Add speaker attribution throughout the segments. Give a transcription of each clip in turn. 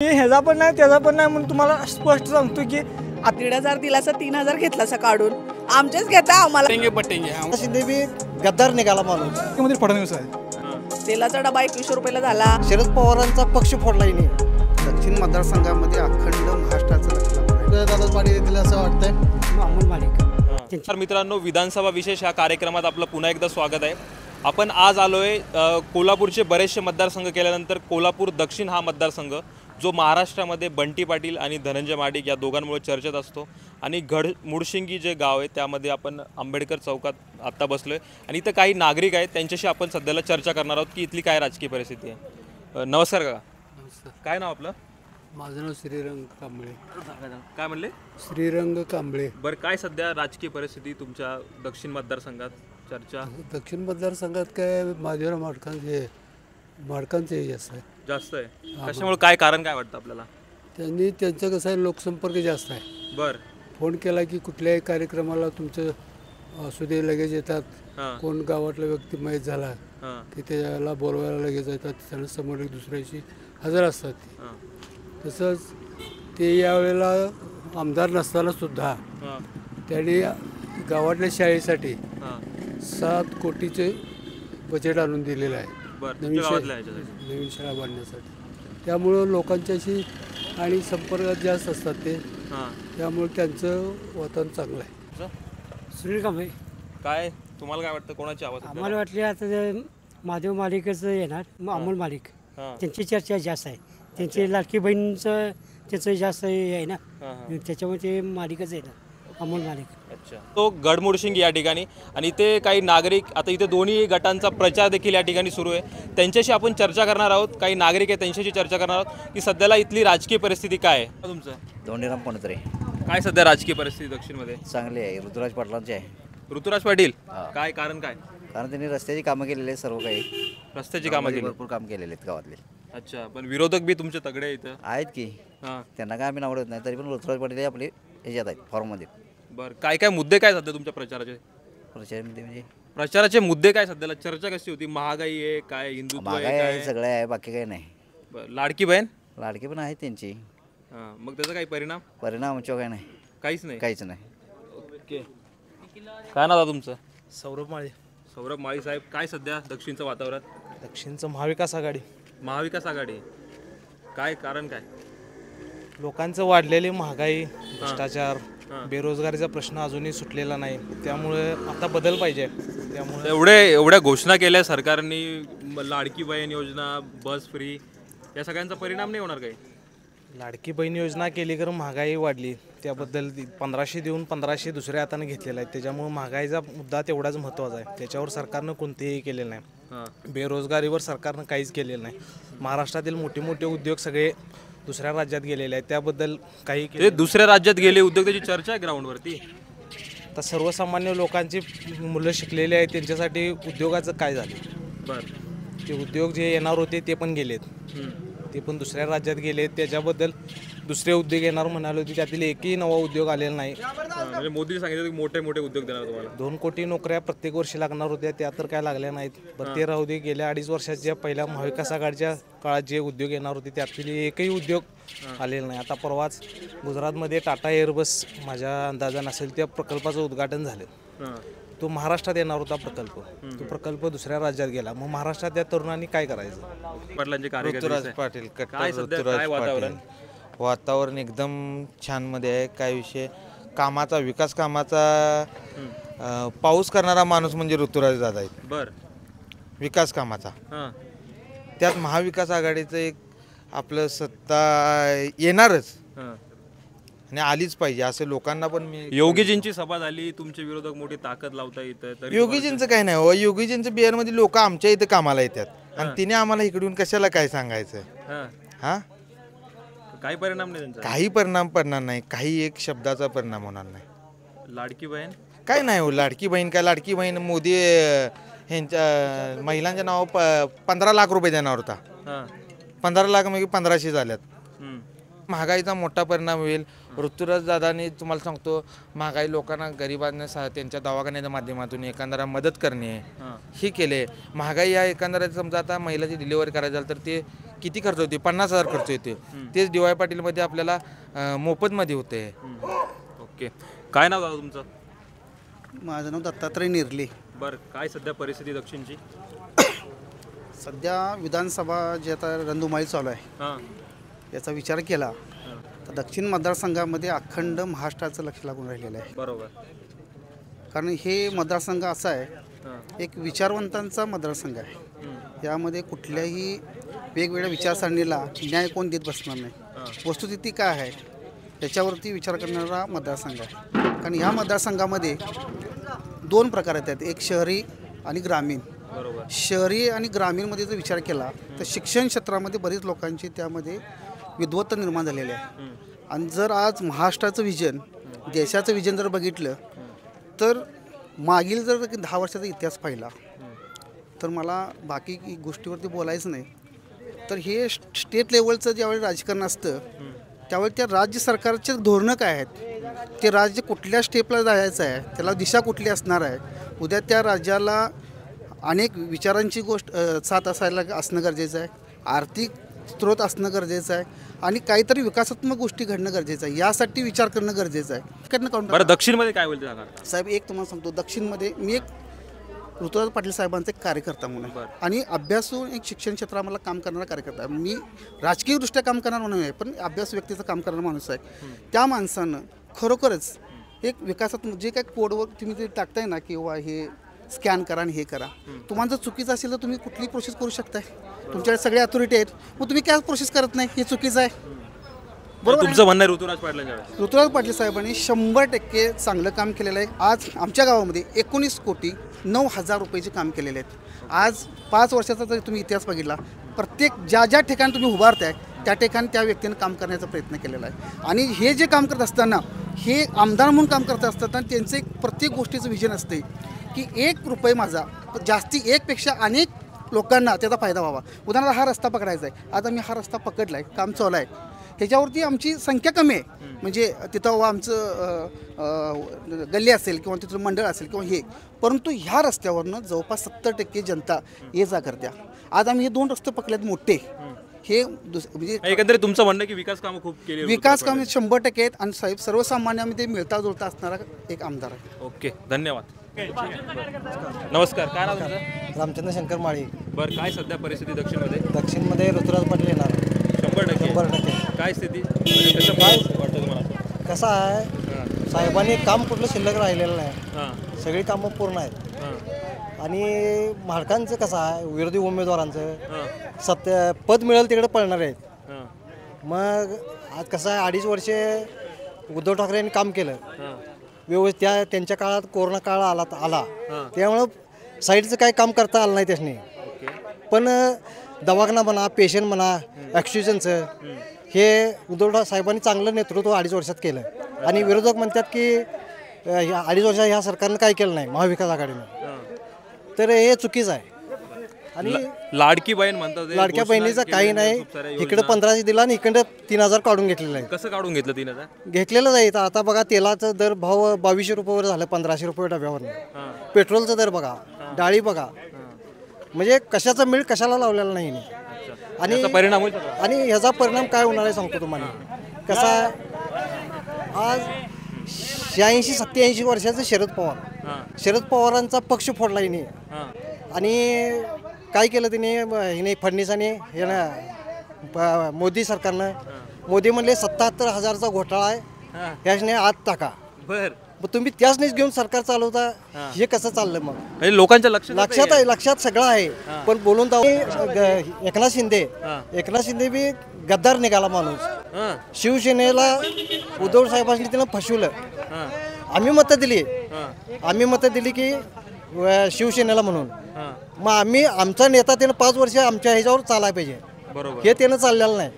Speaker 1: ह्याचा पण नाही त्याचा पण नाही म्हणून तुम्हाला स्पष्ट सांगतो की
Speaker 2: 1,500 दिला असं 3,000 घेतला असं काढून आमचेच घेता आम्हाला
Speaker 3: पटेंगे शिंदे बी गद्दार निघाला माणूस
Speaker 1: मध्ये फडणवीस आहे.
Speaker 2: तेलाचा डबा 2100 रुपयाला झाला.
Speaker 3: शरद पवारांचा पक्ष फोडलाय नाही. दक्षिण मतदारसंघामध्ये अखंड महाराष्ट्राचं लक्ष दादा पाटील येतील असं वाटतंय.
Speaker 1: अमोल मालिक.
Speaker 4: तर मित्रांनो, विधानसभा विशेष ह्या कार्यक्रमात आपलं पुन्हा एकदा स्वागत आहे. आपण आज आलोय कोल्हापूरचे बरेचसे मतदारसंघ केल्यानंतर कोल्हापूर दक्षिण हा मतदारसंघ जो महाराष्ट्रामध्ये बंटी पाटील आणि धनंजय महाडिक या दोघांमुळे चर्चेत असतो आणि मुडशिंगी जे गाव आहे त्यामध्ये आपण आंबेडकर चौकात आत्ता बसलो आहे आणि इथं काही नागरिक आहेत त्यांच्याशी आपण सध्याला चर्चा करणार आहोत की इथली काय राजकीय परिस्थिती आहे. नमस्कार काका.
Speaker 5: नमस्कार.
Speaker 4: काय नाव आपलं?
Speaker 5: माझं नाव श्रीरंग कांबळे.
Speaker 4: काय म्हणले?
Speaker 5: श्रीरंग कांबळे.
Speaker 4: बरं, काय सध्या राजकीय परिस्थिती तुमच्या दक्षिण मतदारसंघात चर्चा?
Speaker 5: दक्षिण मतदारसंघात काय महादेवराव माडकांचे
Speaker 4: जास्त आहे. कशामुळे, काय कारण काय वाटतं आपल्याला?
Speaker 5: त्यांनी त्यांचं कसं आहे, लोकसंपर्क जास्त आहे.
Speaker 4: बरं.
Speaker 5: फोन केला की कुठल्याही कार्यक्रमाला तुमचं असू दे लगेच येतात. कोण गावातला व्यक्ती माहीत झाला की त्याला बोलवायला लगेच येतात. त्यांना समोर एक दुसऱ्याशी हजर असतात. तसंच ते यावेळेला आमदार नसताना सुद्धा त्यांनी गावातल्या शाळेसाठी 7 कोटीचे बजेट आणून दिलेलं आहे नवीन शाळा बांधण्यासाठी. त्यामुळं लोकांच्याशी आणि संपर्कात जास्त असतात ते, त्यामुळे त्यांचं वातावरण चांगलं आहे.
Speaker 1: सुनील कांबळे.
Speaker 4: काय तुम्हाला काय वाटतं, कोणाची आवाज?
Speaker 1: आम्हाला वाटले आता महादेव मालिकच येणार. अमोल मालिक त्यांची चर्चा जास्त आहे. त्यांची लाडकी बहीणचं त्याचं जास्त हे आहे ना, त्याच्यामुळे ते मालिकच येणार, अमोल मालिक.
Speaker 4: अच्छा. तो गडमुडशिंगी या ठिकाणी आणि इथे काही नागरिक, आता इथे दोन्ही गटांचा प्रचार देखील या ठिकाणी सुरू आहे. त्यांच्याशी आपण चर्चा करणार आहोत. काही नागरिक आहे त्यांच्याशी चर्चा करणार आहोत की सध्याला इथली राजकीय परिस्थिती काय आहे. तुमचं?
Speaker 6: दोंडीराम कोणतरे.
Speaker 4: काय सध्या राजकीय परिस्थिती दक्षिणमध्ये?
Speaker 6: चांगली आहे. ऋतुराज पाटलांची आहे.
Speaker 4: ऋतुराज पाटील. काय कारण काय?
Speaker 6: कारण त्यांनी रस्त्याची कामं केलेली आहेत. सर्व काही
Speaker 4: रस्त्याची कामं केली,
Speaker 6: भरपूर काम केलेले आहेत गावातले.
Speaker 4: अच्छा. पण विरोधक बी तुमचे तगडे इथं
Speaker 6: आहेत की. त्यांना काय आम्ही नावडत नाही, तरी पण ऋतुराज पाटील आपले ह्याच्यात आहेत, फॉर्ममध्ये.
Speaker 4: बरं, काय काय मुद्दे काय सध्या तुमच्या प्रचाराचे?
Speaker 6: प्रचारामध्ये म्हणजे
Speaker 4: प्रचाराचे मुद्दे काय सध्याला? चर्चा कशी होती? महागाई आहे काय, हिंदुत्व आहे
Speaker 6: महागाई आहे,
Speaker 4: काय?
Speaker 6: सगळं आहे, बाकी काही नाही.
Speaker 4: बरं, लाडकी बहीण.
Speaker 6: लाडकी पण आहे त्यांची.
Speaker 4: मग त्याचा काही परिणाम?
Speaker 6: परिणाम आमच्यावर काय नाही,
Speaker 4: काहीच नाही.
Speaker 6: काहीच नाही.
Speaker 4: ओके. काय नाव आहे तुमचं?
Speaker 7: सौरभ माळी.
Speaker 4: सौरभ माळी साहेब, काय सध्या दक्षिणचं वातावरण?
Speaker 7: दक्षिणचं महाविकास आघाडी.
Speaker 4: महाविकास आघाडी. काय कारण काय?
Speaker 7: लोकांचं वाढलेली महागाई, भ्रष्टाचार, बेरोजगारीचा प्रश्न अजूनही सुटलेला नाही. त्यामुळे आता बदल पाहिजे. त्यामुळे
Speaker 4: एवढ्या घोषणा केल्या सरकारने, लाडकी बहीण योजना, बस फ्री, या सगळ्यांचा परिणाम नाही होणार काही?
Speaker 7: लाडकी बहीण योजना केली कारण महागाई वाढली. त्याबद्दल 1500 देऊन 1500 दुसऱ्या हाताने घेतलेला आहे. त्याच्यामुळे महागाईचा मुद्दा तेवढाच महत्त्वाचा आहे. त्याच्यावर सरकारनं कोणतेही केलेलं नाही. बेरोजगारीवर सरकारनं काहीच केलेलं नाही. महाराष्ट्रातील मोठे मोठे उद्योग सगळे दुसऱ्या राज्यात गेलेले आहेत. त्याबद्दल काही
Speaker 4: ते दुसऱ्या राज्यात गेले उद्योग, त्याची चर्चा आहे ग्राउंडवरती.
Speaker 7: तर सर्वसामान्य लोकांची मुलं शिकलेली आहेत, त्यांच्यासाठी उद्योगाचं काय झालं?
Speaker 4: बरं.
Speaker 7: ते उद्योग जे येणार होते ते पण गेलेत. ते पण दुसऱ्या राज्यात गेलेत. त्याच्याबद्दल दुसरे उद्योग येणार म्हणाले होते, त्यातील एकही नवा उद्योग आलेला नाही.
Speaker 4: म्हणजे मोदींनी सांगितलं की मोठे मोठे उद्योग देणार तुम्हाला.
Speaker 7: 2 कोटी नोकऱ्या प्रत्येक वर्षी लागणार होत्या, त्या तर काय लागल्या नाहीत. पण ते राहू दे. गेल्या 2.5 वर्षाच्या पहिल्या महाविकास आघाडीच्या काळात जे उद्योग येणार होते त्यातील एकही उद्योग आलेला नाही. आता परवाच गुजरातमध्ये टाटा एअरबस माझ्या अंदाजानं असेल त्या प्रकल्पाचं उद्घाटन झालं. तो महाराष्ट्रात येणार होता प्रकल्प, तो प्रकल्प दुसऱ्या राज्यात गेला. मग महाराष्ट्रात तरुणांनी काय करायचं?
Speaker 4: पाटलांचे कार्यकर्ते.
Speaker 8: ऋतुराज पाटील.
Speaker 4: काय सध्या काय वातावरण?
Speaker 8: वातावरण एकदम छान मध्ये आहे. काय विषय कामाचा, विकास कामाचा पाऊस करणारा माणूस म्हणजे ऋतुराज दादा आहेत.
Speaker 4: बर.
Speaker 8: विकास कामाचा. त्यात महाविकास आघाडीचं एक आपलं सत्ता येणारच आणि आलीच पाहिजे असं लोकांना पण मी.
Speaker 4: योगीजींची सभा झाली, तुमचे विरोधक मोठी ताकद लावता येतं.
Speaker 8: योगीजींचं काय नाही हो. योगीजींचं बिहारमध्ये लोक आमच्या इथे कामाला येतात आणि तिने आम्हाला इकडून कशाला काय सांगायचं? हा,
Speaker 4: काही परिणाम नाही त्यांचा?
Speaker 8: काही परिणाम पडणार नाही. काही एक शब्दाचा परिणाम होणार नाही.
Speaker 4: लाडकी बहीण
Speaker 8: काय नाही हो. लाडकी बहीण काय, लाडकी बहीण मोदी ह्यांच्या महिलांच्या नावावर 15 लाख रुपये देणार होता. 15 लाख म्हणजे 1500 झाल्यात. महागाईचा मोठा परिणाम होईल. ऋतुराज दादांनी तुम्हाला सांगतो, महागाई लोकांना, गरिबांना त्यांच्या दवाखान्याच्या माध्यमातून एकंदरा मदत करणे हे केले. महागाई या एकंदरात समजा आता महिलाची डिलिव्हरी करायची झाली तर ते किती खर्च होते? 50,000 खर्च येते. तेच डी वाय पाटीलमध्ये आपल्याला मोफतमध्ये होते.
Speaker 4: ओके, काय नाव दादा तुमचं?
Speaker 3: माझं नाव दत्तात्रय निर्ले.
Speaker 4: बरं, काय सध्या परिस्थिती दक्षिणची?
Speaker 3: सध्या विधानसभा जे आता रणधुमाळी चालू आहे
Speaker 4: हां
Speaker 3: याचा विचार केला तर दक्षिण मतदारसंघामध्ये अखंड महाराष्ट्राचं लक्ष लागून राहिलेलं आहे.
Speaker 4: बरोबर.
Speaker 3: कारण हे मतदारसंघ असा आहे एक विचारवंतांचा मतदारसंघ आहे. यामध्ये कुठल्याही वेगवेगळ्या विचारसरणीला न्याय कोण देत बसणार नाही. वस्तुस्थिती काय आहे याच्यावरती विचार करणारा मतदारसंघ आहे. कारण ह्या मतदारसंघामध्ये 2 प्रकार आहेत, एक शहरी आणि ग्रामीण. शहरी आणि ग्रामीणमध्ये जर विचार केला तर शिक्षण क्षेत्रामध्ये बरीच लोकांची त्यामध्ये विद्वत्ता निर्माण झालेली आहे. आणि जर आज महाराष्ट्राचं विजन, देशाचं विजन जर बघितलं तर मागील जर 10 वर्षाचा इतिहास पाहिला तर मला बाकी गोष्टीवरती बोलायचं नाही. तर हे स्टेट लेवलचं ज्यावेळी राजकारण असतं त्यावेळी त्या राज्य सरकारचे धोरणं काय आहेत, ते राज्य कुठल्या स्टेपला जायचं आहे, त्याला दिशा कुठली असणार आहे, उद्या त्या राज्याला अनेक विचारांची साथ असणं गरजेचं आहे, आर्थिक स्रोत असणं गरजेचं आहे आणि काहीतरी विकासात्मक गोष्टी घडणं गरजेचं आहे. यासाठी विचार करणं गरजेचं आहे.
Speaker 4: बरं, दक्षिणमध्ये काय बोलते
Speaker 3: साहेब? एक तुम्हाला सांगतो, दक्षिणमध्ये मी एक ऋतुराज पाटील साहेबांचा एक कार्यकर्ता म्हणून आणि अभ्यासू एक शिक्षण क्षेत्रात मला काम करणारा कार्यकर्ता आहे. मी राजकीयदृष्ट्या काम करणार म्हणून आहे पण अभ्यास व्यक्तीचं काम करणारा माणूस आहे. त्या माणसानं खरोखरच एक विकासात्मक जे काय कोडवर तुम्ही ते टाकताय ना किंवा हे स्कॅन करा आणि हे करा, तुम्हाला जर चुकीचं असेल तर तुम्ही कुठली प्रोसेस करू शकताय. तुमच्याकडे सगळे अथॉरिटी आहेत, मग तुम्ही काय प्रोसेस करत नाही, हे चुकीचं आहे.
Speaker 4: बरोबर. तुमचं म्हणणं आहे ऋतुराज पाटील
Speaker 3: ऋतुराज पाटील साहेबांनी 100% चांगलं काम केलेलं आहे. आज आमच्या गावामध्ये 19,09,00,000 रुपयाचे काम केलेले आहेत. आज 5 वर्षाचा जर तुम्ही इतिहास बघितला, प्रत्येक ज्या ठिकाणी तुम्ही उभारताय त्या ठिकाणी त्या व्यक्तीने काम करण्याचा प्रयत्न केलेला आहे. आणि हे जे काम करत असताना हे आमदार म्हणून काम करत असताना त्यांचं एक प्रत्येक गोष्टीचं विजन असते की 1 रुपये माझा जास्ती 1पेक्षा अनेक लोकांना त्याचा फायदा व्हावा. उदाहरणार्थ हा रस्ता पकडायचा आहे, आज आम्ही हा रस्ता पकडला आहे, काम चालू आहे, ह्याच्यावरती आमची संख्या कमी आहे. म्हणजे तिथं आमचं गल्ली असेल किंवा तिथलं मंडळ असेल किंवा हे, परंतु ह्या रस्त्यावरनं जवळपास 70% जनता ये जा करत्या. आज आम्ही हे 2 रस्ते पकडलेत मोठे. हे म्हणजे
Speaker 4: एकंदरीत तुमचं म्हणणं की विकास कामं खूप केली,
Speaker 3: विकास कामे 100% आहेत आणि साहेब सर्वसामान्यामध्ये मिळता जुळता असणारा एक आमदार आहे.
Speaker 4: ओके, धन्यवाद. नमस्कार, काय नाव तुमचं?
Speaker 7: रामचंद्र शंकर माळी.
Speaker 4: बरं, काय सध्या परिस्थिती दक्षिणमध्ये?
Speaker 7: दक्षिणमध्ये ऋतुराज पाटील येणार
Speaker 4: 100%. काय स्थिती म्हणजे कसं काय वाटतं तुम्हाला?
Speaker 7: कसं आहे, साहेबांनी काम कुठलं शिल्लक राहिलेलं नाही, सगळी कामं पूर्ण आहेत. आणि महाराष्ट्रांचं कसं आहे, विरोधी उमेदवारांचं पद मिळेल तिकडे पळणार आहेत. मग आज कसं आहे, 2.5 वर्षे उद्धव ठाकरे यांनी काम केलं व्यवस्थित. त्यांच्या काळात कोरोना काळ आला त्यामुळं साईडचं काही काम करता आलं नाही त्याने. पण दवाखाना म्हणा, पेशंट म्हणा, ऑक्सिजनचं हे उद्धव साहेबांनी चांगलं नेतृत्व 2.5 वर्षात केलं. आणि विरोधक म्हणतात की 2.5 वर्षात ह्या सरकारनं काय केलं नाही महाविकास आघाडीनं, तर हे चुकीचं आहे. आणि
Speaker 4: लाडकी बहीण म्हणतात,
Speaker 7: लाडक्या बहिणीचं काही नाही, इकडे 1500 दिला आणि इकडे 3000 काढून घेतलेलं आहे.
Speaker 4: कसं काढून घेतलं 3000?
Speaker 7: घेतलेलं जाईल. आता बघा, तेलाचा दर भाव 2200 रुपयावर झालं, 1500 रुपये डब्यावर. पेट्रोलचा दर बघा, डाळी बघा, म्हणजे कशाचा मिळ कशाला लावलेला नाही. आणि
Speaker 4: परिणाम
Speaker 7: आणि ह्याचा परिणाम काय होणार आहे सांगतो तुम्हाला. कसा आज 86-87 वर्षाचं शरद पवारांचा पक्ष फोडला हिने. आणि काय केलं हिने फडणवीसांनी हे ना मोदी सरकारनं, मोदी म्हणले 77,000चा घोटाळा आहे, ह्याने आत टाका. मग तुम्ही त्याच घेऊन सरकार चालवता, हे कसं चाललं? मग
Speaker 4: लोकांच्या
Speaker 7: लक्षात सगळं आहे. पण बोलून एकनाथ शिंदे बी गद्दार निघाला माणूस. शिवसेनेला उद्धव साहेबांनी त्यानं फसवलं. आम्ही मतं दिली की शिवसेनेला म्हणून. मग आमचा नेता त्यानं 5 वर्ष आमच्या ह्याच्यावर चालायला पाहिजे, हे त्यानं चाललेलं नाही.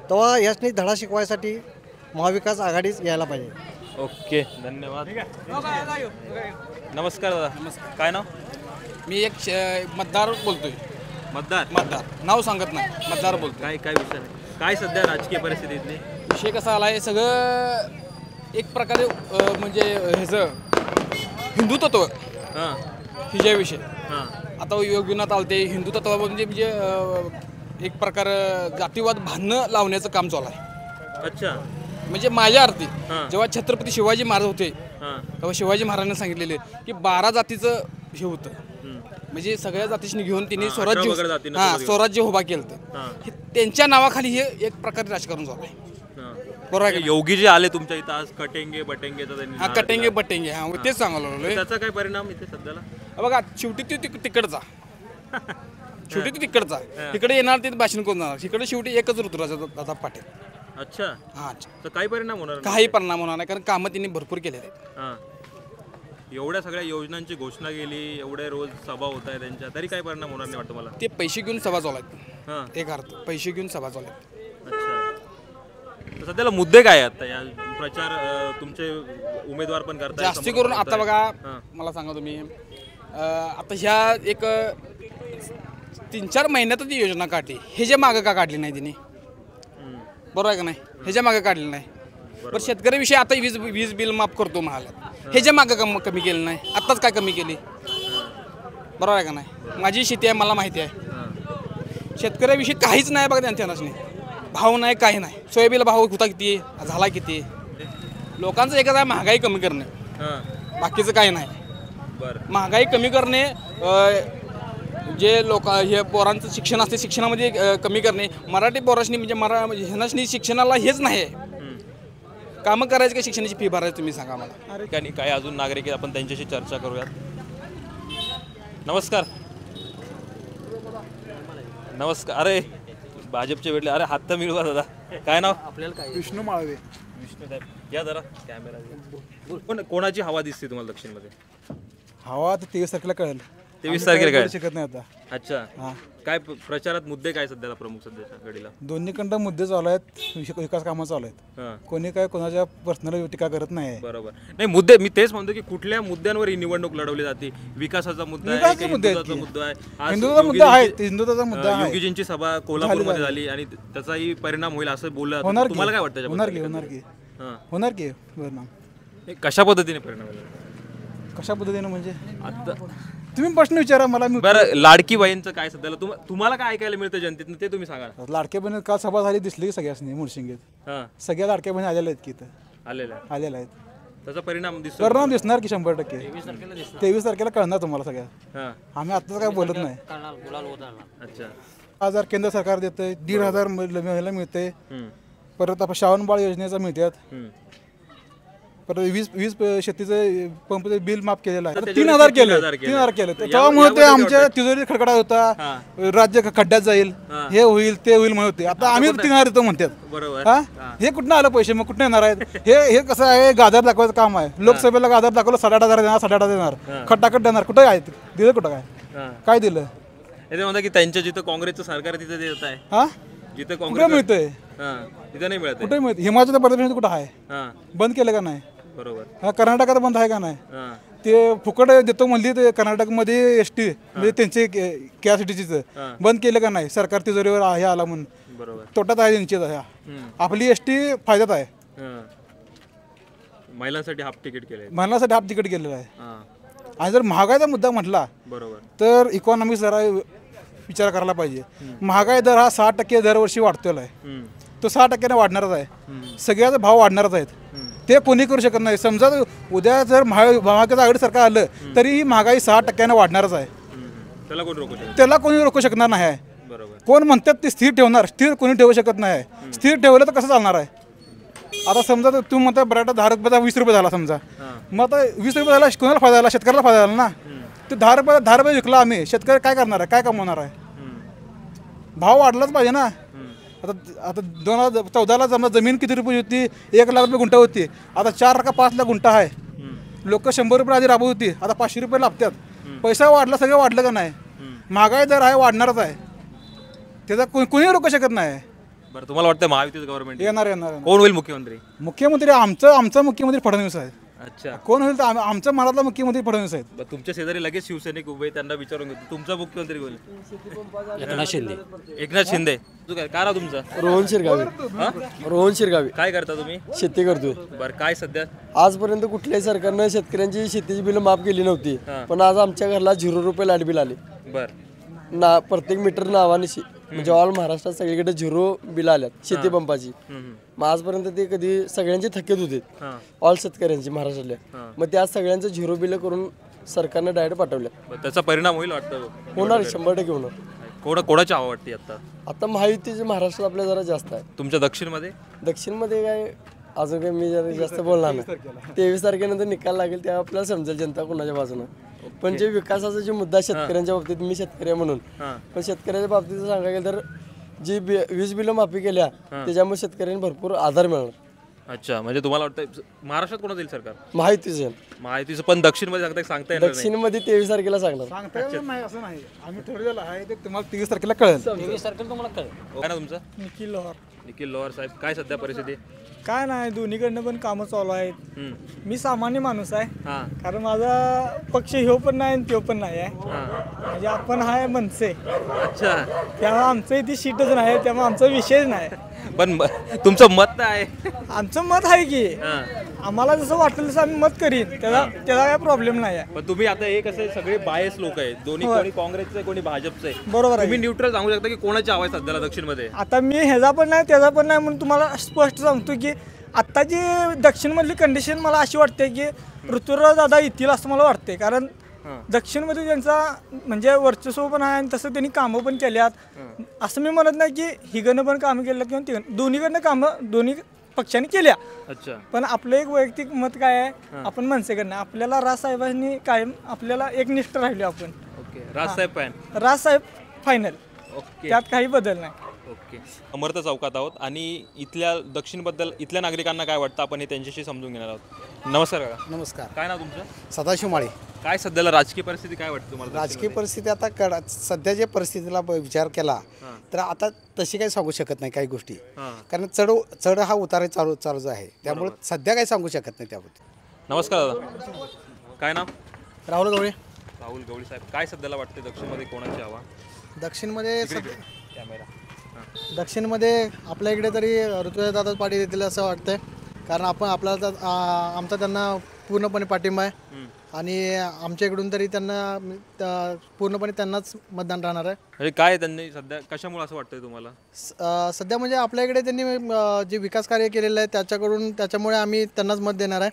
Speaker 7: तेव्हा याचनी धडा शिकवायसाठी महाविकास आघाडीच यायला पाहिजे.
Speaker 4: ओके, धन्यवाद. नमस्कार दादा. काय नाव?
Speaker 9: मी एक मतदार बोलतोय.
Speaker 4: मतदार
Speaker 9: नाव सांगत नाही, मतदार बोलतो.
Speaker 4: काय विषय काय सध्या राजकीय परिस्थितीतली
Speaker 9: विषय कसा आला आहे, सगळं एक प्रकारे म्हणजे ह्याचं हिंदुत्व हिच्या विषय. आता योगीनाथ आलते हिंदुत्व म्हणजे एक प्रकार जातीवाद भांडणं लावण्याचं काम चालू आहे.
Speaker 4: अच्छा.
Speaker 9: म्हणजे माझ्या अर्थी जेव्हा छत्रपती शिवाजी महाराज होते तेव्हा शिवाजी महाराजांनी सांगितलेले की 12 जातीचं हे होतं, म्हणजे सगळ्या जातीशी घेऊन त्यांनी स्वराज्य उभा केलं. हे त्यांच्या नावाखाली हे एक प्रकारे राजकारण झालं आहे. बरोबर आहे.
Speaker 4: योगी जे आले तुमच्या इथं आज कटेंगे बटेंगे
Speaker 9: हा कटेंगे बटेंगे हा तेच सांगायला लागलोय.
Speaker 4: त्याचा काय परिणाम इथे सध्याला?
Speaker 9: बघा शेवटी ते तिकडचा शेवटी ते तिकडचा तिकडे येणार ते भाषण करून जाणार, तिकडे शेवटी एकच ऋतुराजा दादा पाटील.
Speaker 4: अच्छा.
Speaker 9: हा
Speaker 4: तर काही परिणाम होणार
Speaker 9: काही परिणाम होणार नाही कारण कामं त्यांनी भरपूर केलेले आहेत.
Speaker 4: एवढ्या सगळ्या योजनांची घोषणा केली, एवढे रोज सभा होत आहे त्यांच्या, तरी काय परिणाम होणार नाही वाटतं मला.
Speaker 9: ते पैसे घेऊन सभा चालू आहेत. एक अर्थ पैसे घेऊन सभा चालू आहेत.
Speaker 4: अच्छा. सध्याला मुद्दे काय आहेत आता या प्रचार तुमचे उमेदवार पण करतात
Speaker 9: जास्ती करून आता बघा मला सांगा तुम्ही आता ह्या एक 3-4 महिन्यातच ती योजना काढली, हे जे मागं का काढली नाही तिने? बरोबर आहे का नाही? ह्याच्या मागं काढली नाही. बरं शेतकऱ्याविषयी आता वीज बिल माफ करतो म्हणाला, ह्याच्या मागं कमी केलं नाही, आत्ताच काय कमी केली? बरोबर आहे का नाही? माझी शेती आहे मला माहिती आहे. शेतकऱ्याविषयी काहीच नाही बघा त्यांच्या नाही, भाव नाही काही नाही. सोयाबीनला भाव होता किती झाला किती? लोकांचं एकच आहे महागाई कमी करणे, बाकीचं काही नाही. महागाई कमी करणे, जे लोक हे पोरांचं शिक्षण असते शिक्षणामध्ये कमी करणे, मराठी पोरांनी म्हणजे ह्यांनाच शिक्षणाला हेच नाही कामं करायचं का शिक्षणाची फी भरायची तुम्ही सांगा मला.
Speaker 4: आणि काय अजून नागरिक आपण त्यांच्याशी चर्चा करूयात. नमस्कार. नमस्कार. अरे भाजपचे भेटले, अरे हात तर मिळवा दादा. काय नाव आपल्याला? काय?
Speaker 10: विष्णू माळवे.
Speaker 4: विष्णू साहेब या जरा कॅमेरा. कोणाची हवा दिसते तुम्हाला दक्षिणमध्ये?
Speaker 10: हवा तर 23 तारखेला कळेल.
Speaker 4: 23 तारखेला काय
Speaker 10: शकत नाही आता.
Speaker 4: अच्छा. काय प्रचारात मुद्दे काय सध्याला प्रमुख सध्याच्या घडीला?
Speaker 10: दोन्हीकडे मुद्दे चालू आहेत, विकास कामं चालू आहेत. कोणी काय कोणाच्या पर्सनल टीका करत नाही.
Speaker 4: बरोबर. नाही मुद्दे मी तेच म्हणतो की कुठल्या मुद्द्यांवर ही निवडणूक लढवली जाते? विकासाचा मुद्दा आहे, हिंदुत्वाचा मुद्दा आहे.
Speaker 10: हिंदुत्वाचा मुद्दा आहे, हिंदुत्वाचा मुद्दा आहे.
Speaker 4: योगीजींची सभा कोल्हापूरमध्ये झाली आणि त्याचाही परिणाम होईल असं बोललं. तुम्हाला काय वाटतं?
Speaker 10: होणार की परिणाम.
Speaker 4: कशा पद्धतीने परिणाम होईल?
Speaker 10: कशा पद्धतीने म्हणजे
Speaker 4: आता
Speaker 10: तुम्ही प्रश्न विचारा मला.
Speaker 4: बरं लाडकी बहीणचं काय सध्याला तुम्हाला काय ऐकायला मिळतं जनतेतनं ते तुम्ही सांगा.
Speaker 10: लाडक्या बहिणी काल सभा झाली दिसली सगळ्यांनी मुळशिंगेत. सगळ्या लाडक्या बहिणी आलेल्या आहेत की इथं आलेल्या आहेत.
Speaker 4: त्याचा परिणाम
Speaker 10: दिसणार की 100%. 23 तारखेला कळणार तुम्हाला सगळ्या. आम्ही आता काय बोलत नाही.
Speaker 4: अच्छा.
Speaker 10: 1000 केंद्र सरकार देतंय, 1500 महिला मिळते. परत आपण श्रावणबाळ योजनेचा मिळतात. परत वीज शेतीचं पंपचं बिल माफ केलेलं आहे. 3000 केलं. त्यामुळे ते आमच्या तिजोरी खडखडा होता, राज्य खड्ड्यात जाईल, हे होईल ते होईल म्हणत होते. आता आम्ही 3000 देतो म्हणतात. हे कुठं आलं पैसे? मग कुठं येणार आहेत? हे कसं आहे, गाजर दाखवायचं काम आहे. लोकसभेला गाजर दाखवलं 8,500 देणार, 8,500 देणार, खड्डाखड देणार. कुठं आहेत? दिलं कुठं? काय दिलं?
Speaker 4: ते म्हणतात की त्यांच्या जिथं काँग्रेसचं सरकार तिथे देत आहे. जिथं
Speaker 10: काँग्रेस मिळतंय
Speaker 4: तिथं नाही मिळत.
Speaker 10: कुठे मिळत? हिमाचल प्रदेश कुठं आहे? बंद केलं का नाही?
Speaker 4: बरोबर.
Speaker 10: कर्नाटकात बंद आहे का नाही? ते फुकट देतो म्हणली ते कर्नाटकमध्ये एसटी म्हणजे त्यांचे कॅसिटीच बंद केलं का नाही? सरकार तिजोरीवर हे आला म्हणून.
Speaker 4: बरोबर.
Speaker 10: तोट्यात आहे त्यांची. आपली एसटी फायद्यात आहे.
Speaker 4: महिलांसाठी हाफ तिकीट केलं,
Speaker 10: महिलांसाठी हाफ तिकीट केलेलं आहे. आणि जर महागाईचा मुद्दा म्हटला तर इकॉनॉमिक्स जरा विचार करायला पाहिजे. महागाई दर हा 6% दरवर्षी वाढतोय आहे. तो 6% वाढणारच आहे. सगळ्याचे भाव वाढणारच आहेत. ते कोणी करू शकत नाही. समजा उद्या जर महाविकास आघाडी सरकार आलं तरी ही महागाई 6% वाढणारच आहे. त्याला कोणी रोखू शकणार नाही आहे. कोण म्हणतात ते स्थिर ठेवणार, स्थिर कोणी ठेवू शकत नाही आहे. स्थिर ठेवलं तर कसं चालणार आहे? आता समजा तुम्ही म्हणता बटाटा 10 रुपयाचा 20 रुपये झाला समजा, मग आता 20 रुपये झाला कोणाला फायदा झाला? शेतकऱ्याला फायदा झाला ना. ते 10 रुपये विकला आम्ही, शेतकरी काय करणार आहे? काय कमवणार आहे? भाव वाढलाच पाहिजे ना. आता 2014ला समजा जमीन किती रुपये होती? 1 लाख रुपये गुंठा होती. आता 4 का 5 लाख गुंठा आहे. लोक 100 रुपये आधी राबवत होती, आता 500 रुपये लाभतात. पैसा वाढला, सगळं वाढलं का नाही? महागाई दर आहे वाढणारच आहे. त्याचा कोणी रोखू शकत नाही.
Speaker 4: बरं तुम्हाला वाटतं महायुतीचं गव्हर्नमेंट
Speaker 10: येणार
Speaker 4: कोण होईल मुख्यमंत्री?
Speaker 10: मुख्यमंत्री आमचा मुख्यमंत्री फडणवीस आहे.
Speaker 4: अच्छा.
Speaker 10: कोण होईल तर आमच्या मनातला मुख्यमंत्री फडणवीस आहेत.
Speaker 4: तुमच्या शेजारी लगेच शिवसैनिक उभे, त्यांना विचारून घेतो तुमचा मुख्यमंत्री कोण?
Speaker 1: एकनाथ शिंदे.
Speaker 4: एकनाथ शिंदे. काय नाव तुमचं?
Speaker 11: रोहन शिरगावी.
Speaker 4: काय करता तुम्ही?
Speaker 11: शेती करतोय.
Speaker 4: बरं काय सध्या
Speaker 11: आजपर्यंत कुठल्याही सरकारनं शेतकऱ्यांची शेतीची बिल माफ केली नव्हती, पण आज आमच्या घरला 0 रुपये लाईट बिल आले.
Speaker 4: बरं.
Speaker 11: प्रत्येक मीटर नावाने म्हणजे ऑल महाराष्ट्रात सगळीकडे झिरो बिल आल्यात शेती पंपाची. मग आजपर्यंत ते कधी सगळ्यांचे थकीत होते ऑल शेतकऱ्यांची महाराष्ट्रातल्या. मग त्या सगळ्यांचं झिरो बिल करून सरकारने डायरेक्ट पाठवल्या.
Speaker 4: त्याचा परिणाम होईल वाटतं.
Speaker 11: होणार 100% होणार.
Speaker 4: कोणाची हवा वाटते
Speaker 11: आता महायुतीचे महाराष्ट्रात आपल्या जरा जास्त आहे.
Speaker 4: तुमच्या दक्षिणमध्ये
Speaker 11: काय अजून काही मी जरा जास्त बोलणार नाही. 23 तारखेनंतर निकाल लागेल तेव्हा आपल्याला समजेल जनता कोणाच्या बाजूने. पण जे विकासाचा जे मुद्दा शेतकऱ्यांच्या बाबतीत, मी शेतकरी म्हणून, पण शेतकऱ्याच्या बाबतीत सांगायला गेलं तर जी वीज बिलं माफी केल्या त्याच्यामुळे शेतकऱ्यांनी भरपूर आधार मिळणार.
Speaker 4: अच्छा, म्हणजे तुम्हाला वाटतं महाराष्ट्रात कोणाचं येईल सरकार?
Speaker 11: महायुतीचं.
Speaker 4: पण दक्षिणमध्ये सांगता येणार नाही.
Speaker 11: दक्षिणमध्ये 23 तारखेला सांगणार.
Speaker 10: नाही असं नाही, आम्ही ठरवलेलं आहे ते तुम्हाला 23 तारखेला कळेल.
Speaker 1: 23 तारखेला तुम्हाला कळेल.
Speaker 4: काय ना तुमचं?
Speaker 12: निखिल
Speaker 4: लोहार साहेब, काय सध्या परिस्थिती?
Speaker 12: काय नाही, दोन्हीकडनं पण कामं चालू आहेत. मी सामान्य माणूस आहे, कारण माझा पक्ष ह्यो पण नाही आणि त्यो पण नाही आहे. म्हणजे आपण आहे मनसे.
Speaker 4: अच्छा,
Speaker 12: त्यामुळे आमचं इथे सीटच नाही, त्यामुळे आमचा विषयच नाही.
Speaker 4: पण तुमचं मत आहे?
Speaker 12: आमचं मत आहे की आम्हाला जसं वाटेल तसं आम्ही मत करीन, त्याला काय प्रॉब्लेम नाही आहे.
Speaker 4: पण तुम्ही आता हे कसं सगळे बायस लोक आहेत, दोन्ही कोणी काँग्रेसचे कोणी भाजपचे.
Speaker 12: बरोबर आहे.
Speaker 4: तुम्ही न्यूट्रल सांगू शकता की कोणाची हवा आहे सध्याला दक्षिणमध्ये?
Speaker 12: आता मी ह्याचा पण नाही त्याचा पण नाही म्हणून तुम्हाला स्पष्ट सांगतो की आत्ताची दक्षिणमधली कंडिशन मला अशी वाटते की ऋतुराज दादा येतील असं मला वाटते. कारण दक्षिणमध्ये त्यांचा म्हणजे वर्चस्व पण आहे आणि तसं त्यांनी कामं पण केल्यात. असं मी म्हणत नाही की हिगणं पण कामं केल्यात किंवा दोन्हीकडनं कामं दोन्ही पक्षांनी केल्या.
Speaker 4: अच्छा,
Speaker 12: पण आपलं एक वैयक्तिक मत काय आहे, आपण मनसेकडनं आपल्याला राजसाहेबांनी कायम आपल्याला एकनिष्ठ राहिलो आपण.
Speaker 4: ओके,
Speaker 12: राजसाहेब फायनल.
Speaker 4: ओके,
Speaker 12: त्यात काही बदल नाही.
Speaker 4: ओके. अमर्थ चौकात आहोत आणि इथल्या दक्षिणबद्दल इथल्या नागरिकांना काय वाटतं आपण हे त्यांच्याशी समजून घेणार आहोत. नमस्कार काका.
Speaker 13: नमस्कार.
Speaker 4: काय नाव तुमचं?
Speaker 13: सदाशिव माळी.
Speaker 4: काय सध्याला राजकीय परिस्थिती काय वाटतं तुम्हाला?
Speaker 13: राजकीय परिस्थिती आता सध्याच्या परिस्थितीला विचार केला तर आता तशी काही सांगू शकत नाही काही गोष्टी, कारण चढ हा उतार चालूच आहे, त्यामुळे सध्या काही सांगू शकत नाही त्याबद्दल.
Speaker 4: नमस्कार दादा, काय नाव?
Speaker 13: राहुल गवळी.
Speaker 4: राहुल गवळी साहेब, काय सध्याला वाटते दक्षिणमध्ये कोणाची हवा?
Speaker 13: दक्षिणमध्ये आपल्या इकडे तरी ऋतुराज दादा पाटील येतील असं वाटतंय, कारण आपल्याला आमचा त्यांना पूर्णपणे पाठिंबा आहे आणि आमच्या इकडून तरी त्यांना पूर्णपणे त्यांनाच मतदान राहणार आहे.
Speaker 4: म्हणजे काय त्यांनी सध्या कशामुळे असं वाटतंय तुम्हाला?
Speaker 13: सध्या म्हणजे आपल्या इकडे त्यांनी जे विकास कार्य केलेलं आहे त्याच्यामुळे आम्ही त्यांनाच मत देणार आहे.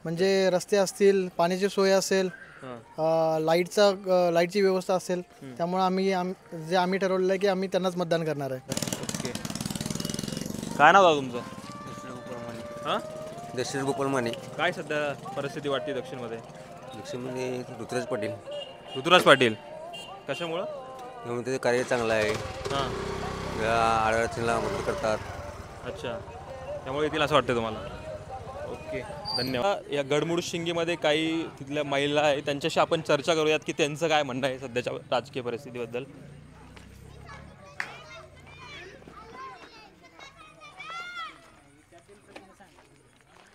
Speaker 13: म्हणजे रस्ते असतील, पाण्याची सोय असेल, लाईटची व्यवस्था असेल, त्यामुळे आम्ही ठरवलेलं आहे की आम्ही त्यांनाच मतदान करणार आहे.
Speaker 4: ओके, काय नाव तुमचं?
Speaker 14: दशरथ गोपाल माने.
Speaker 4: काय सध्या परिस्थिती वाटते दक्षिणमध्ये?
Speaker 14: ऋतुराज
Speaker 4: पाटील. कशामुळं?
Speaker 14: त्याचं कार्य चांगलं आहे, अडचणीला मदत करतात.
Speaker 4: अच्छा, त्यामुळे येतील असं वाटतं तुम्हाला? ओके, धन्यवाद. या गडमुडशिंगीमध्ये काही तिथल्या महिला आहे, त्यांच्याशी आपण चर्चा करूयात की त्यांचं काय म्हणणं आहे सध्याच्या राजकीय परिस्थितीबद्दल.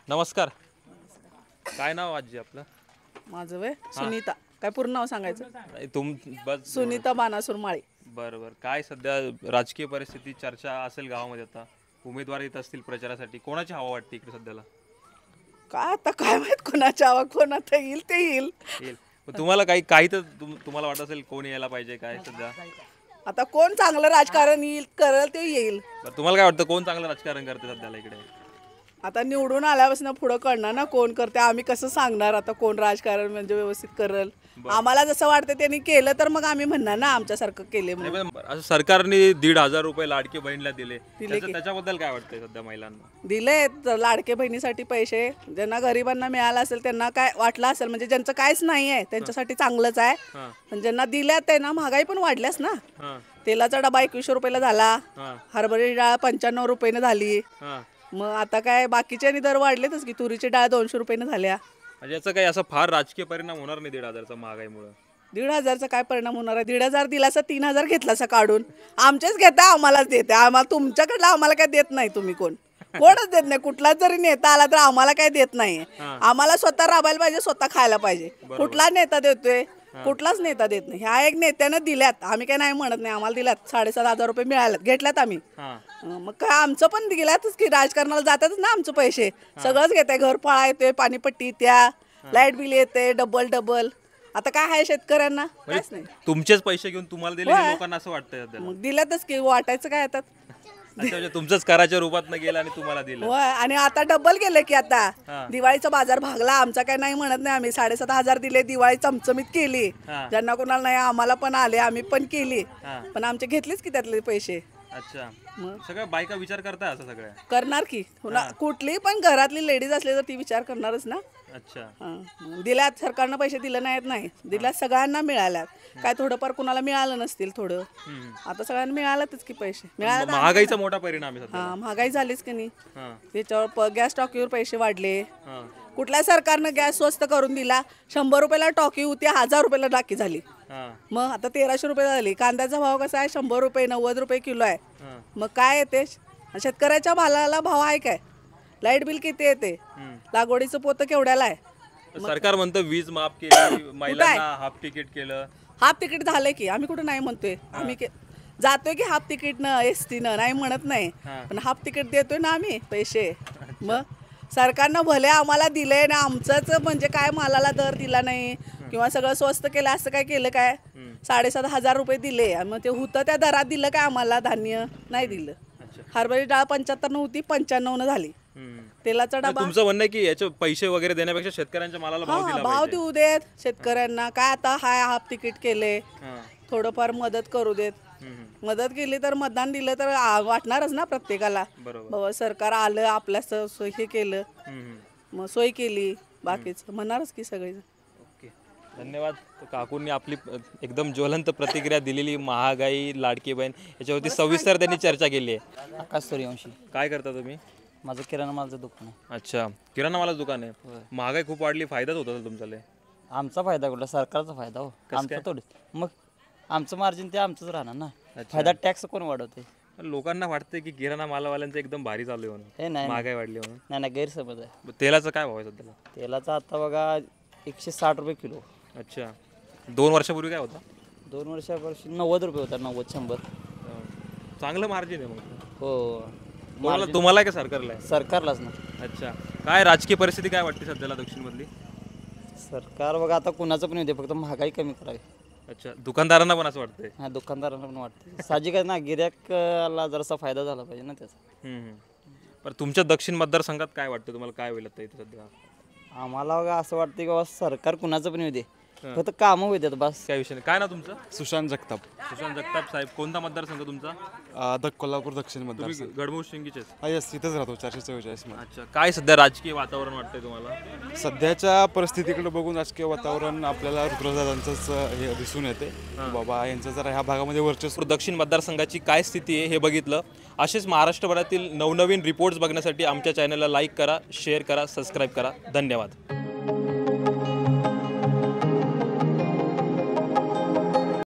Speaker 4: नमस्कार. काय नाव आजी आपलं?
Speaker 2: माझं वय सुनीता. काय पूर्ण नाव सांगायचं?
Speaker 4: बस
Speaker 2: सुनीता बानासूर माळी.
Speaker 4: बरोबर. काय सध्या राजकीय परिस्थिती चर्चा असेल गावामध्ये, आता उमेदवार येत असतील प्रचारासाठी, कोणाची हवा वाटते इकडे सध्याला?
Speaker 2: काय आता काय माहित कोणाच्या हवा, कोणाचं येईल ते येईल.
Speaker 4: तुम्हाला काही तर तुम्हाला वाटत असेल कोण यायला पाहिजे काय सध्या?
Speaker 2: आता कोण चांगलं राजकारण येईल करेल ते येईल.
Speaker 4: तुम्हाला काय वाटतं कोण चांगलं राजकारण करते सध्याला इकडे?
Speaker 2: आता निवडून आल्यापासून पुढं कळणार ना कोण करते, आम्ही कसं सांगणार आता कोण राजकारण म्हणजे व्यवस्थित करेल. आम्हाला जसं वाटतं त्यांनी केलं तर मग आम्ही म्हणणार ना आमच्यासारखं केले म्हणून.
Speaker 4: असं सरकारने 1,500 रुपये लाडके बहिणीला दिले, त्याच्याबद्दल काय वाटतंय सध्या महिलांना?
Speaker 2: दिले लाडके बहिणीसाठी पैसे, ज्यांना गरिबांना मिळालं असेल त्यांना काय वाटलं असेल, म्हणजे ज्यांचं काहीच नाही आहे त्यांच्यासाठी चांगलंच आहे. पण ज्यांना दिल्या त्यांना महागाई पण वाढल्यास ना. तेलाचा डबा 2100 रुपयाला झाला, हरभऱ्याची डाळ 95 रुपयाने झाली. मग आता काय बाकीचे दर वाढलेतच की, तुरीची डाळ 200 रुपयाने झाल्या.
Speaker 4: म्हणजे याचा काही असा फार राजकीय परिणाम होणार नाही 1,500चा महागाईमुळे?
Speaker 2: 1,500चा काय परिणाम होणार आहे? 1,500 दिला असं 3,000 घेतला काढून. आमचेच घेता आम्हालाच देते, आम्हाला तुमच्याकडला आम्हाला काय देत नाही. तुम्ही कोणच देत नाही. कुठलाच जरी नेता आला तर आम्हाला काय देत नाही. आम्हाला स्वतः राबायला पाहिजे, स्वतः खायला पाहिजे. कुठला नेता देतोय? कुठलाच नेता देत नाही. ह्या एक नेत्यानं दिल्यात, आम्ही काय नाही म्हणत नाही. आम्हाला दिल्यात 7,500 रुपये मिळालेत, घेतल्यात आम्ही. मग काय आमचं पण दिल्यातच की, राजकारणाला जातातच ना आमचे पैसे. सगळंच घेते, घर पाळा येतोय, पाणीपट्टी त्या, लाईट बिल येते डबल. आता काय आहे शेतकऱ्यांना काहीच नाही.
Speaker 4: तुमचेच पैसे घेऊन तुम्हाला दिले हे लोकांना असं वाटतंय सध्याला.
Speaker 2: मग दिल्यातच की वाटायचं काय आता.
Speaker 4: अच्छा, म्हणजे तुमचंच कराच्या रूपात गेलं आणि तुम्हाला दिलं.
Speaker 2: होय आणि आता डबल गेले की आता
Speaker 4: हा.
Speaker 2: दिवाळीचा बाजार भागला आमचा काय नाही म्हणत नाही आम्ही 7,500 दिले दिवाळी चमचमीत केली
Speaker 4: हा.
Speaker 2: ज्यांना कोणाला नाही आम्हाला पण आले आम्ही पण केली
Speaker 4: हा.
Speaker 2: पण आमचे घेतलेच की त्यातले पैसे
Speaker 4: अच्छा सगळं बायका विचार करताय असं सगळं.
Speaker 2: करणार की कुठली पण घरातली लेडीज असले तर ती विचार करणारच ना.
Speaker 4: अच्छा
Speaker 2: हा. दिल्यात सरकारनं पैसे दिले नाहीत नाही दिल्यात सगळ्यांना मिळाल्यात काय थोडंफार कुणाला मिळालं नसतील थोडं आता सगळ्यांना मिळालंच की पैसे मिळाले.
Speaker 4: महागाईचा मोठा परिणाम आहे सध्या.
Speaker 2: हा महागाई झालीच की नाही
Speaker 4: हा.
Speaker 2: त्याच्यावर गॅस टाकीवर पैसे वाढले.
Speaker 4: हा.
Speaker 2: कुठल्या सरकारनं गॅस स्वस्त करून दिला 100 रुपयाला टाकी होती 1000 रुपयाला टाकी झाली.
Speaker 4: हा.
Speaker 2: मग आता 1300 रुपये झाली. कांद्याचा भाव कसा आहे 100 रुपये 90 रुपये किलो आहे.
Speaker 4: हा.
Speaker 2: मग काय येते शेतकऱ्याच्या मालाला भाव आहे काय. लाईट बिल किती येते लागवडीचं पोतं केवढ्याला आहे.
Speaker 4: सरकार म्हणतं वीज माफ केली महिलांना हाफ तिकीट केलं.
Speaker 2: हाफ तिकीट झालंय की आम्ही कुठं नाही म्हणतोय आम्ही जातोय की हाफ तिकीटनं एसटीनं नाही म्हणत नाही पण हाफ तिकीट देतोय ना आम्ही पैसे. मग सरकारनं भले आम्हाला दिले ना आमचंच म्हणजे काय मालाला दर दिला नाही किंवा सगळं स्वस्त केलं असं काय केलं काय 7,500 रुपये दिले मग ते होतं त्या दरात दिलं काय आम्हाला धान्य नाही दिलं. हरभरी डाळ 75 नव्हती 95 झाली. तेलाचा डबा
Speaker 4: तुमचं म्हणणं आहे की याचे पैसे वगैरे देण्यापेक्षा शेतकऱ्यांच्या मालाला भाव दिला
Speaker 2: भाव देऊ देत शेतकऱ्यांना काय आता हाय हाफ तिकीट केले थोडंफार मदत करू देत. मदत केली तर मतदान दिलं तर वाटणारच ना प्रत्येकाला बाबा सरकार आलं आपल्या हे केलं मग सोय केली बाकीच म्हणणारच की सगळे.
Speaker 4: ओके धन्यवाद. काकूंनी आपली एकदम ज्वलंत प्रतिक्रिया दिलेली महागाई लाडकी बहीण याच्यावरती सविस्तर त्यांनी चर्चा केली आहे.
Speaker 15: आकाश सूर्यवंशी.
Speaker 4: काय करता तुम्ही?
Speaker 15: माझं किराणा मालाचं दुकान आहे.
Speaker 4: अच्छा किराणा मालाचं दुकान आहे. महागाई खूप वाढली फायदाच होता तुमचा.
Speaker 15: आमचा फायदा कुठला सरकारचा फायदा हो आमचा थोडं मग आमचं मार्जिन ते आमचंच राहणार ना. फायदा टॅक्स कोण वाढवते.
Speaker 4: लोकांना वाटतं की किराणा मालावाल्यांचं एकदम भारी चालू आहे म्हणून
Speaker 15: हे नाही
Speaker 4: महागाई वाढली म्हणून.
Speaker 15: नाही गैरसमज आहे.
Speaker 4: तेलाचं काय भाव आहे सध्याला?
Speaker 15: तेलाचा आता बघा 160 रुपये किलो.
Speaker 4: अच्छा 2 वर्षापूर्वी काय होता?
Speaker 15: 2 वर्षापूर्वी 90 रुपये होता 90-100.
Speaker 4: चांगलं मार्जिन आहे मग.
Speaker 15: हो
Speaker 4: तुम्हाला काय सरकारला आहे?
Speaker 15: सरकारलाच ना.
Speaker 4: अच्छा काय राजकीय परिस्थिती काय वाटते सध्याला दक्षिणमधली?
Speaker 15: सरकार बघा आता कुणाचं पण येते फक्त महागाई कमी करावी.
Speaker 4: अच्छा दुकानदारांना पण असं वाटतंय?
Speaker 15: हा दुकानदारांना पण वाटतं साहजिक आहे ना गिऱ्हाईकाला जरासा फायदा झाला पाहिजे ना त्याचा.
Speaker 4: पण तुमच्या दक्षिण मतदारसंघात काय वाटतं तुम्हाला काय होईल आता इथे सध्या?
Speaker 15: आम्हाला बघा असं वाटतं की बाबा सरकार कुणाचं पण येऊ दे फक्त कामं होऊ देत बस.
Speaker 4: काय विषय काय ना तुमचं?
Speaker 16: सुशांत जगताप.
Speaker 4: सुशांत जगताप साहेब कोणता मतदारसंघ तुमचा?
Speaker 16: कोल्हापूर दक्षिण मतदारसंघ.
Speaker 4: गडमुळ शिंगीचेच?
Speaker 16: येस इथेच राहतो 444 मध्ये.
Speaker 4: अच्छा काय सध्या राजकीय वातावरण वाटतंय तुम्हाला?
Speaker 16: सध्याच्या परिस्थितीकडे बघून राजकीय वातावरण आपल्याला ऋतुराजदादांचंच हे दिसून येते बाबा यांचं जरा ह्या भागामध्ये वर्चस्व.
Speaker 4: दक्षिण मतदारसंघाची काय स्थिती आहे हे बघितलं. असेच महाराष्ट्रभरातील नवनवीन रिपोर्ट्स बघण्यासाठी आमच्या चॅनलला लाईक करा शेअर करा सबस्क्राईब करा. धन्यवाद.